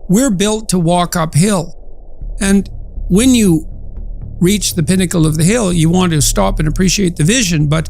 We're built to walk uphill. And when you reach the pinnacle of the hill, you want to stop and appreciate the vision, but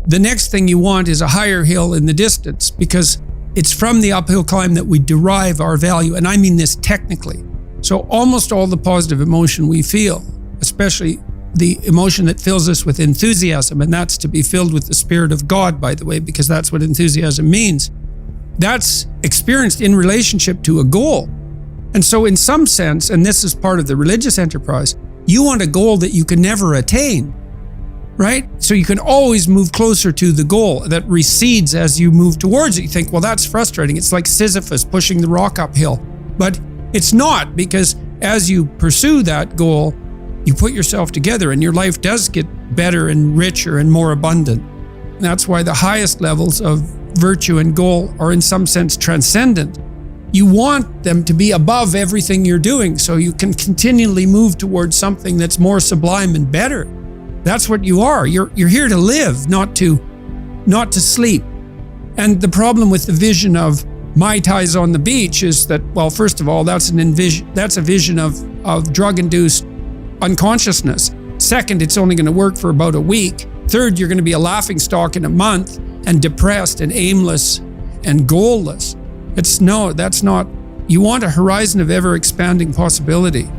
the next thing you want is a higher hill in the distance, because it's from the uphill climb that we derive our value. And I mean this technically. So almost all the positive emotion we feel, especially the emotion that fills us with enthusiasm, and that's to be filled with the Spirit of God, by the way, because that's what enthusiasm means, that's experienced in relationship to a goal. And so in some sense, and this is part of the religious enterprise, you want a goal that you can never attain, right? So you can always move closer to the goal that recedes as you move towards it. You think, well, that's frustrating. It's like Sisyphus pushing the rock uphill. But it's not, because as you pursue that goal, you put yourself together and your life does get better and richer and more abundant. And that's why the highest levels of virtue and goal are in some sense transcendent. You want them to be above everything you're doing so you can continually move towards something that's more sublime and better. That's what you are. You're here to live, not to sleep. And the problem with the vision of Mai Tais on the beach is that, well, first of all, that's a vision of drug-induced unconsciousness. Second, it's only going to work for about a week. Third, you're going to be a laughingstock in a month and depressed and aimless and goalless. That's not. You want a horizon of ever-expanding possibility.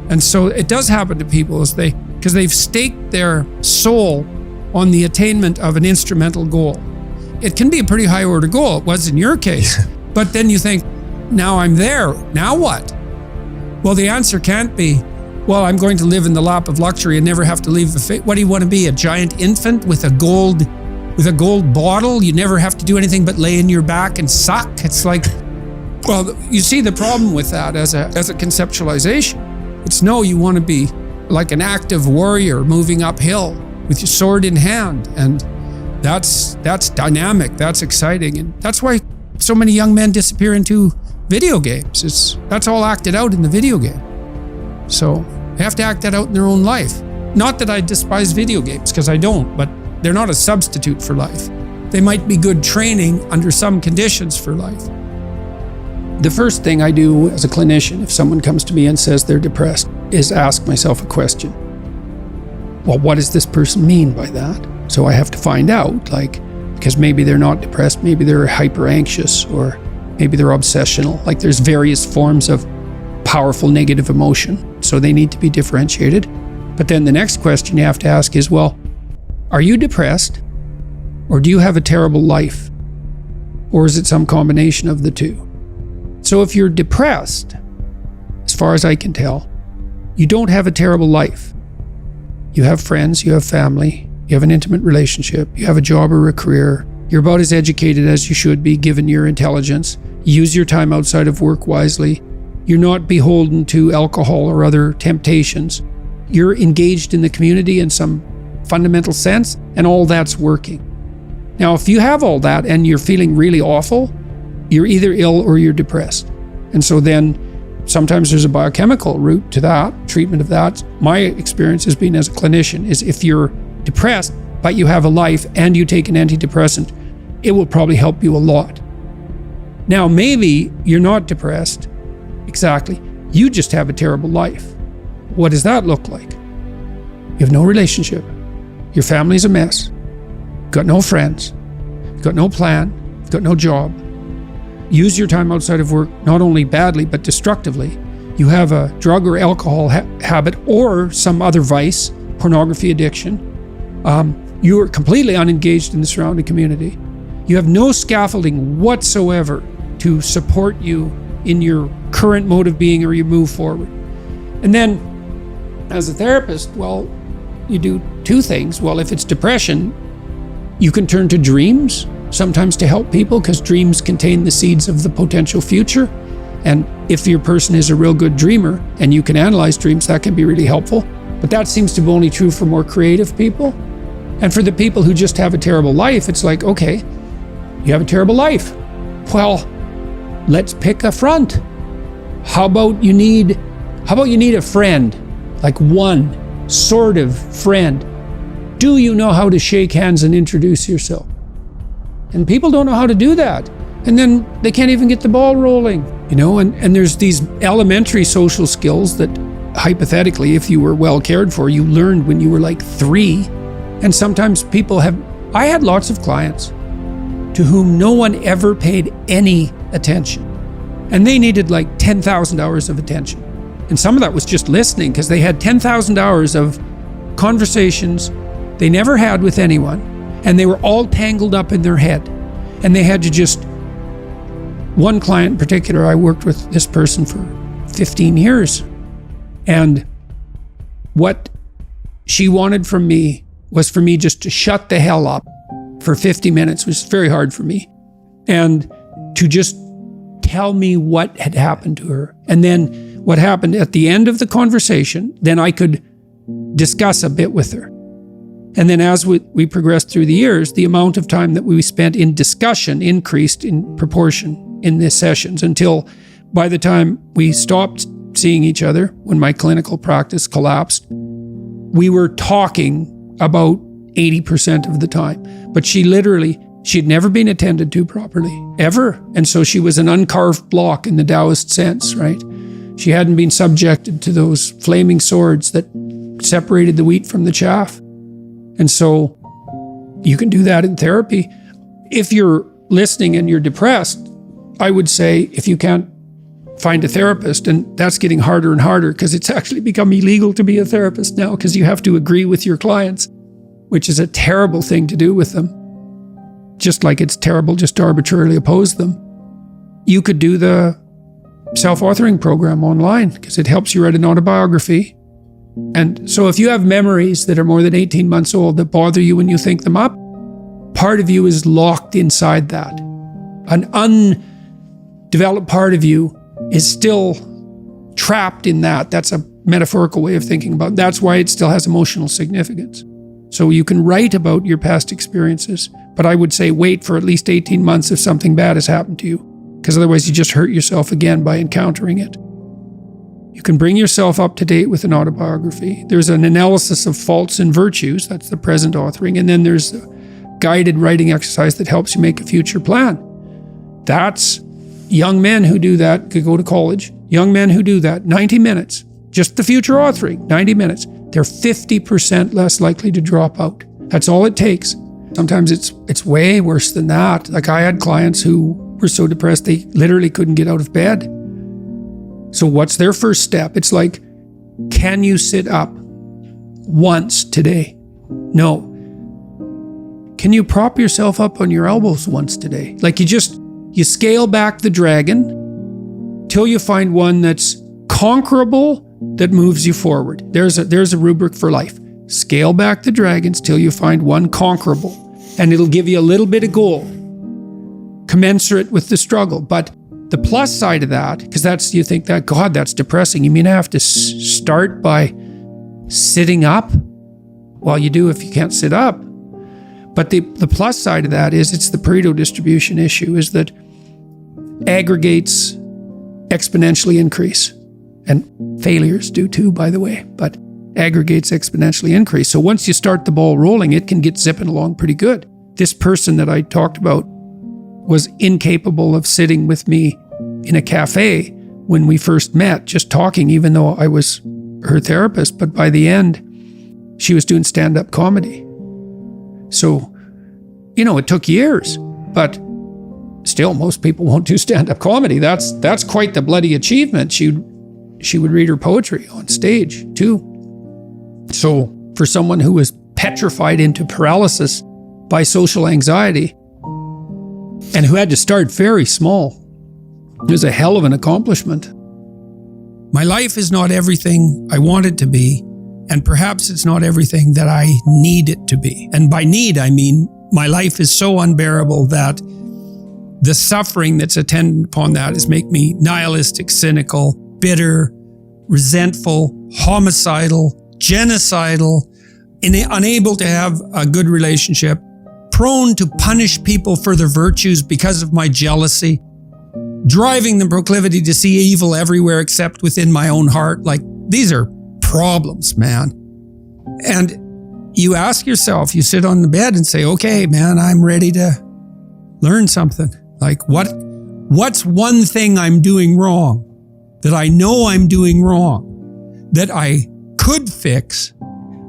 And so it does happen to people because they've staked their soul on the attainment of an instrumental goal. It can be a pretty high-order goal. It was in your case. But then you think, now I'm there. Now what? Well, the answer can't be, well, I'm going to live in the lap of luxury and never have to leave the face. What do you want to be, a giant infant with a gold bottle? You never have to do anything but lay in your back and suck. It's like, well, you see the problem with that as a conceptualization. It's no, you want to be like an active warrior moving uphill with your sword in hand. And that's dynamic, that's exciting. And that's why so many young men disappear into video games. That's all acted out in the video game. So they have to act that out in their own life. Not that I despise video games, because I don't, but they're not a substitute for life. They might be good training under some conditions for life. The first thing I do as a clinician, if someone comes to me and says they're depressed, is ask myself a question. Well, what does this person mean by that? So I have to find out, because maybe they're not depressed, maybe they're hyper anxious, or maybe they're obsessional. There's various forms of powerful negative emotion, so they need to be differentiated. But then the next question you have to ask is, well, are you depressed, or do you have a terrible life? Or is it some combination of the two? So if you're depressed, as far as I can tell, you don't have a terrible life. You have friends, you have family, you have an intimate relationship, you have a job or a career, you're about as educated as you should be given your intelligence, you use your time outside of work wisely, you're not beholden to alcohol or other temptations, you're engaged in the community in some fundamental sense, and all that's working. Now, if you have all that and you're feeling really awful, you're either ill or you're depressed. And so then sometimes there's a biochemical route to that, treatment of that. My experience has been as a clinician is if you're depressed, but you have a life and you take an antidepressant, it will probably help you a lot. Now, maybe you're not depressed, exactly. You just have a terrible life. What does that look like? You have no relationship. Your family's a mess. You've got no friends. You've got no plan. You've got no job. Use your time outside of work, not only badly, but destructively. You have a drug or alcohol habit or some other vice, pornography addiction. You are completely unengaged in the surrounding community. You have no scaffolding whatsoever to support you in your current mode of being or your move forward. And then, as a therapist, well, you do two things. Well, if it's depression, you can turn to dreams, sometimes to help people, because dreams contain the seeds of the potential future. And if your person is a real good dreamer and you can analyze dreams, that can be really helpful. But that seems to be only true for more creative people. And for the people who just have a terrible life, it's like, okay, you have a terrible life. Well, let's pick a front. How about you need a friend, like one sort of friend? Do you know how to shake hands and introduce yourself? And people don't know how to do that. And then they can't even get the ball rolling. And there's these elementary social skills that hypothetically, if you were well cared for, you learned when you were like 3. And sometimes I had lots of clients to whom no one ever paid any attention. And they needed like 10,000 hours of attention. And some of that was just listening, because they had 10,000 hours of conversations they never had with anyone. And they were all tangled up in their head. And they had to just, one client in particular, I worked with this person for 15 years. And what she wanted from me was for me just to shut the hell up for 50 minutes, which is very hard for me, and to just tell me what had happened to her. And then what happened at the end of the conversation, then I could discuss a bit with her. And then as we progressed through the years, the amount of time that we spent in discussion increased in proportion in the sessions, until by the time we stopped seeing each other, when my clinical practice collapsed, we were talking about 80% of the time. But she'd never been attended to properly, ever. And so she was an uncarved block in the Taoist sense, right? She hadn't been subjected to those flaming swords that separated the wheat from the chaff. And so you can do that in therapy. If you're listening and you're depressed, I would say, if you can't find a therapist, and that's getting harder and harder, because it's actually become illegal to be a therapist now, because you have to agree with your clients, which is a terrible thing to do with them. Just like it's terrible just to arbitrarily oppose them. You could do the self-authoring program online, because it helps you write an autobiography. And so if you have memories that are more than 18 months old that bother you when you think them up, part of you is locked inside that. An undeveloped part of you is still trapped in that. That's a metaphorical way of thinking about it. That's why it still has emotional significance. So you can write about your past experiences, but I would say wait for at least 18 months if something bad has happened to you, because otherwise you just hurt yourself again by encountering it. You can bring yourself up to date with an autobiography. There's an analysis of faults and virtues, that's the present authoring, and then there's a guided writing exercise that helps you make a future plan. That's young men who do that, could go to college. Young men who do that, 90 minutes, just the future authoring, 90 minutes. They're 50% less likely to drop out. That's all it takes. Sometimes it's way worse than that. Like, I had clients who were so depressed they literally couldn't get out of bed. So what's their first step? It's like, can you sit up once today? No. Can you prop yourself up on your elbows once today? Like, you scale back the dragon till you find one that's conquerable, that moves you forward. There's a rubric for life. Scale back the dragons till you find one conquerable, and it'll give you a little bit of goal, commensurate with the struggle. But the plus side of that, because you think that, God, that's depressing. You mean I have to start by sitting up? Well, you do if you can't sit up. But the plus side of that is it's the Pareto distribution issue, is that aggregates exponentially increase. And failures do too, by the way, but aggregates exponentially increase. So once you start the ball rolling, it can get zipping along pretty good. This person that I talked about was incapable of sitting with me in a cafe when we first met, just talking, even though I was her therapist. But by the end, she was doing stand-up comedy. So, it took years, but still, most people won't do stand-up comedy. That's quite the bloody achievement. She would read her poetry on stage too. So for someone who was petrified into paralysis by social anxiety and who had to start very small, it was a hell of an accomplishment. My life is not everything I want it to be, and perhaps it's not everything that I need it to be. And by need, I mean my life is so unbearable that the suffering that's attendant upon that is make me nihilistic, cynical, bitter, resentful, homicidal, genocidal, unable to have a good relationship, prone to punish people for their virtues because of my jealousy, driving the proclivity to see evil everywhere except within my own heart. Like, these are problems, man. And you ask yourself, you sit on the bed and say, okay, man, I'm ready to learn something. Like, what What's one thing I'm doing wrong that I know I'm doing wrong that I could fix,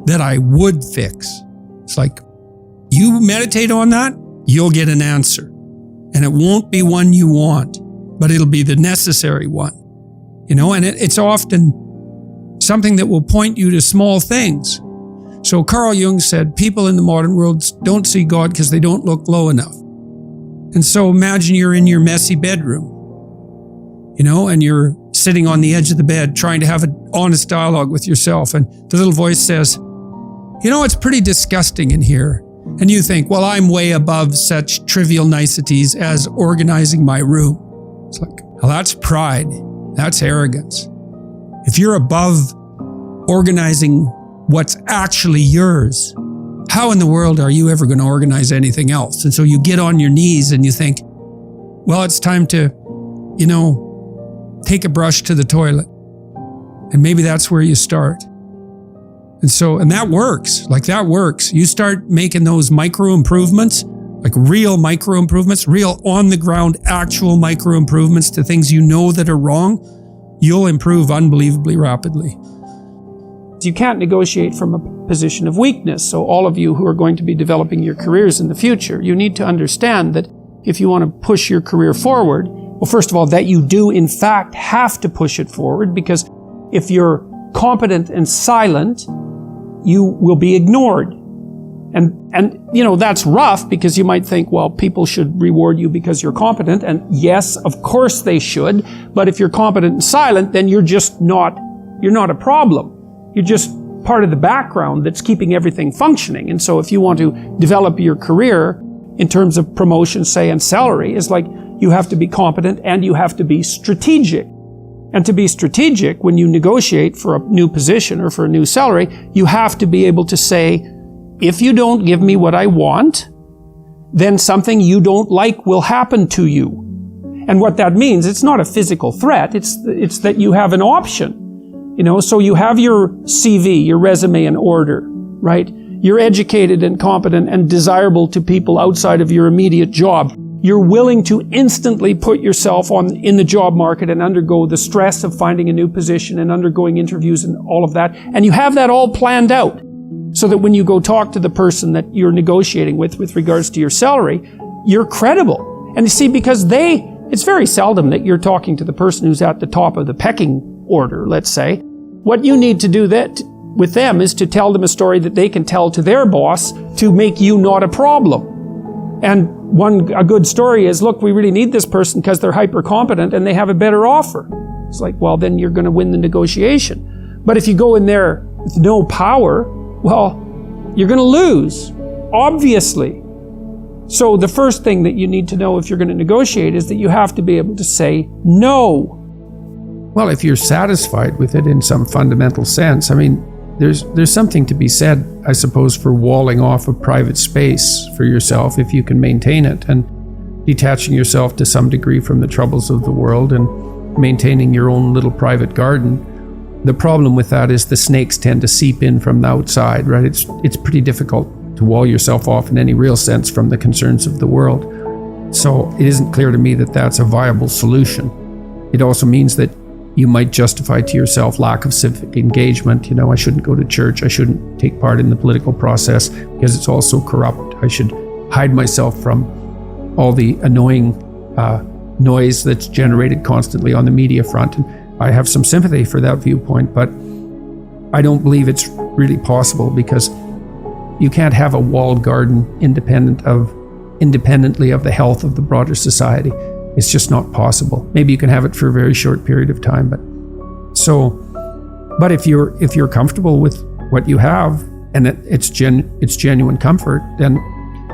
that I would fix? It's like, you meditate on that, you'll get an answer. And it won't be one you want, but it'll be the necessary one. And it's often something that will point you to small things. So Carl Jung said, people in the modern world don't see God because they don't look low enough. And so imagine you're in your messy bedroom, and you're sitting on the edge of the bed trying to have an honest dialogue with yourself. And the little voice says, it's pretty disgusting in here. And you think, well, I'm way above such trivial niceties as organizing my room. It's like, well, that's pride. That's arrogance. If you're above organizing what's actually yours, how in the world are you ever going to organize anything else? And so you get on your knees and you think, well, it's time to, take a brush to the toilet. And maybe that's where you start. And that works. That works. You start making those micro improvements, like real micro improvements, real on the ground, actual micro improvements to things that are wrong, you'll improve unbelievably rapidly. You can't negotiate from a position of weakness. So all of you who are going to be developing your careers in the future, you need to understand that if you want to push your career forward, well, first of all, that you do in fact have to push it forward, because if you're competent and silent, you will be ignored. And that's rough, because you might think, well, people should reward you because you're competent. And yes, of course they should. But if you're competent and silent, then you're not a problem. You're just part of the background that's keeping everything functioning. And so if you want to develop your career in terms of promotion, say, and salary, it's like you have to be competent and you have to be strategic. And to be strategic, when you negotiate for a new position or for a new salary, you have to be able to say, if you don't give me what I want, then something you don't like will happen to you. And what that means, it's not a physical threat, it's that you have an option. So you have your CV, your resume in order, right? You're educated and competent and desirable to people outside of your immediate job. You're willing to instantly put yourself in the job market and undergo the stress of finding a new position and undergoing interviews and all of that. And you have that all planned out so that when you go talk to the person that you're negotiating with regards to your salary, you're credible. And you see, because it's very seldom that you're talking to the person who's at the top of the pecking order, let's say. What you need to do with them is to tell them a story that they can tell to their boss to make you not a problem. And a good story is, look, we really need this person because they're hyper competent and they have a better offer. It's like, well, then you're going to win the negotiation. But if you go in there with no power, well, you're going to lose, obviously. So the first thing that you need to know if you're going to negotiate is that you have to be able to say no. Well, if you're satisfied with it in some fundamental sense, there's something to be said, I suppose, for walling off a private space for yourself if you can maintain it, and detaching yourself to some degree from the troubles of the world and maintaining your own little private garden. The problem with that is the snakes tend to seep in from the outside, right? It's pretty difficult to wall yourself off in any real sense from the concerns of the world. So it isn't clear to me that that's a viable solution. It also means that you might justify to yourself lack of civic engagement. I shouldn't go to church. I shouldn't take part in the political process because it's all so corrupt. I should hide myself from all the annoying noise that's generated constantly on the media front. And I have some sympathy for that viewpoint, but I don't believe it's really possible, because you can't have a walled garden independently of the health of the broader society. It's just not possible. Maybe you can have it for a very short period of time, but if you're comfortable with what you have and it's genuine comfort, then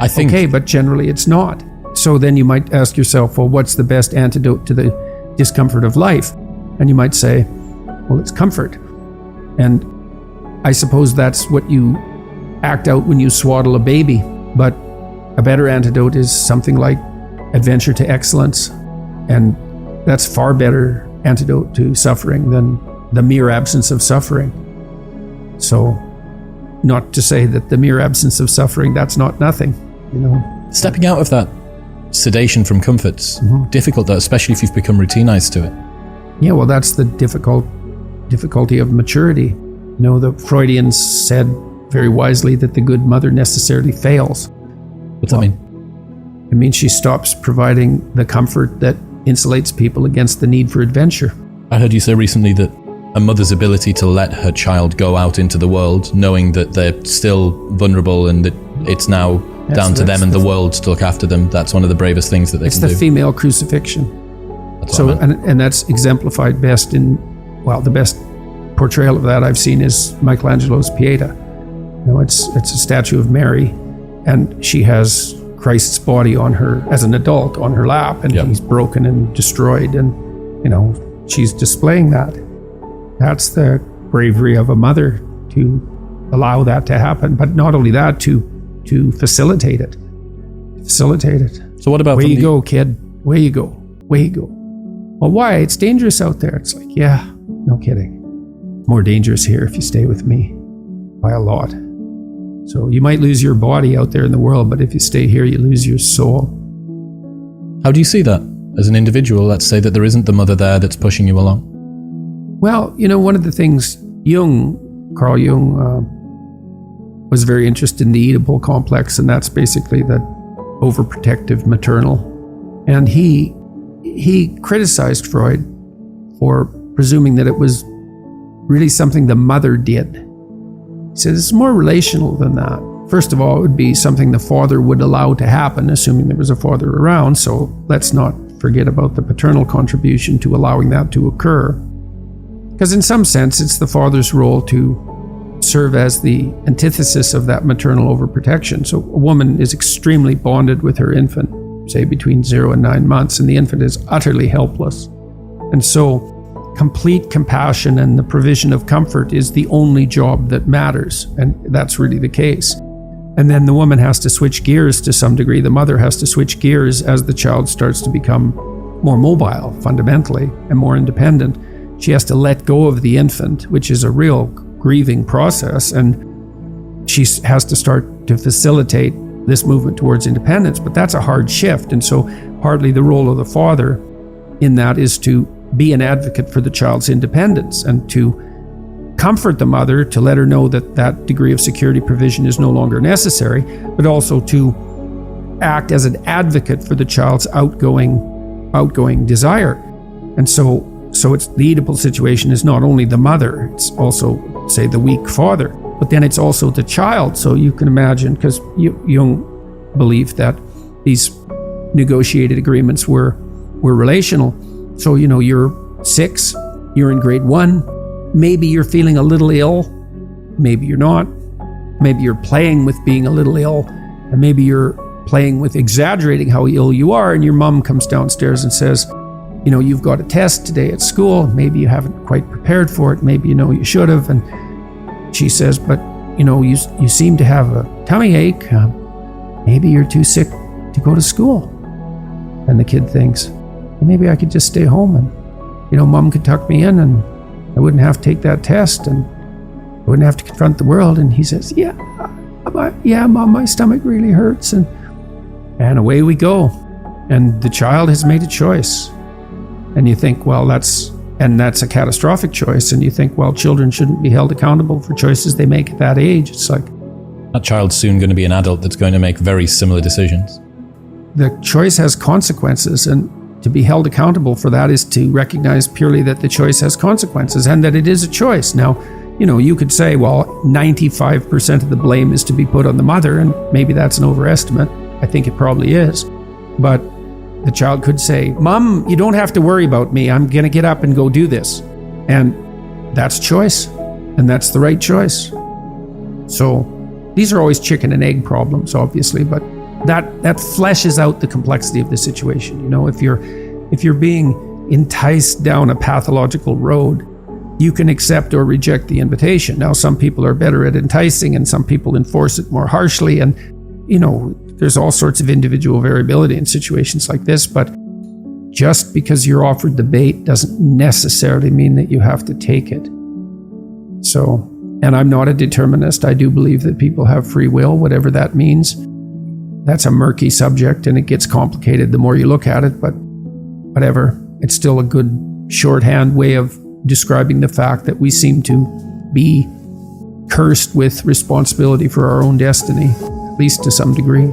I think okay, but generally it's not. So then you might ask yourself, well, what's the best antidote to the discomfort of life? And you might say, well, it's comfort. And I suppose that's what you act out when you swaddle a baby, but a better antidote is something like adventure to excellence, and that's far better antidote to suffering than the mere absence of suffering. So, not to say that the mere absence of suffering, that's not nothing, Stepping out of that sedation from comfort's difficult, though, especially if you've become routinized to it. Yeah, well, that's the difficulty of maturity. You know, the Freudians said very wisely that the good mother necessarily fails. What's that mean? It means she stops providing the comfort that insulates people against the need for adventure. I heard you say recently that a mother's ability to let her child go out into the world, knowing that they're still vulnerable and that it's now down to them and the world to look after them, that's one of the bravest things that they can do. It's the female crucifixion. So, and that's exemplified best in, well, the best portrayal of that I've seen is Michelangelo's Pieta. You know, it's a statue of Mary, and she has Christ's body on her, as an adult, on her lap, and he's broken and destroyed, and, you know, she's displaying that. That's the bravery of a mother, to allow that to happen, but not only that, to facilitate it. So what about... Way you go, kid. Way you go. Well, why? It's dangerous out there. It's like, yeah, no kidding. More dangerous here if you stay with me by a lot. So you might lose your body out there in the world, but if you stay here, you lose your soul. How do you see that as an individual? Let's say that there isn't the mother there that's pushing you along. Well, you know, one of the things Carl Jung, was very interested in the Oedipal complex, and that's basically the overprotective maternal. And he criticized Freud for presuming that it was really something the mother did. He said it's more relational than that. First of all, it would be something the father would allow to happen, assuming there was a father around, so let's not forget about the paternal contribution to allowing that to occur. Because in some sense, it's the father's role to serve as the antithesis of that maternal overprotection. So a woman is extremely bonded with her infant, say between 0 and 9 months, and the infant is utterly helpless. And so complete compassion and the provision of comfort is the only job that matters, and that's really the case. And then the woman has to switch gears to some degree. The mother has to switch gears as the child starts to become more mobile, fundamentally, and more independent. She has to let go of the infant, which is a real grieving process, and she has to start to facilitate this movement towards independence. But that's a hard shift, and so partly the role of the father in that is to be an advocate for the child's independence and to comfort the mother, to let her know that that degree of security provision is no longer necessary, but also to act as an advocate for the child's outgoing desire. And so it's the Oedipal situation is not only the mother, it's also, say, the weak father, but then it's also the child. So you can imagine, because Jung believed that these negotiated agreements were relational. So, you know, you're 6, you're in grade 1, maybe you're feeling a little ill, maybe you're not, maybe you're playing with being a little ill, and maybe you're playing with exaggerating how ill you are, and your mom comes downstairs and says, you know, you've got a test today at school, maybe you haven't quite prepared for it, maybe you know you should have, and she says, but you know, you seem to have a tummy ache, maybe you're too sick to go to school. And the kid thinks, well, maybe I could just stay home and, you know, mom could tuck me in and I wouldn't have to take that test and I wouldn't have to confront the world. And he says, yeah, mom, my stomach really hurts. And away we go. And the child has made a choice. And you think, well, that's a catastrophic choice. And you think, well, children shouldn't be held accountable for choices they make at that age. It's like, that child's soon going to be an adult that's going to make very similar decisions. The choice has consequences, and to be held accountable for that is to recognize purely that the choice has consequences and that it is a choice. Now, you know, you could say, well, 95% of the blame is to be put on the mother, and maybe that's an overestimate. I think it probably is. But the child could say, Mom, you don't have to worry about me. I'm going to get up and go do this. And that's choice, and that's the right choice. So these are always chicken and egg problems, obviously, but that fleshes out the complexity of the situation. You know, if you're being enticed down a pathological road, you can accept or reject the invitation. Now, some people are better at enticing and some people enforce it more harshly. And, you know, there's all sorts of individual variability in situations like this, but just because you're offered the bait doesn't necessarily mean that you have to take it. So, and I'm not a determinist. I do believe that people have free will, whatever that means. that's a murky subject and it gets complicated the more you look at it, but whatever. It's still a good shorthand way of describing the fact that we seem to be cursed with responsibility for our own destiny, at least to some degree.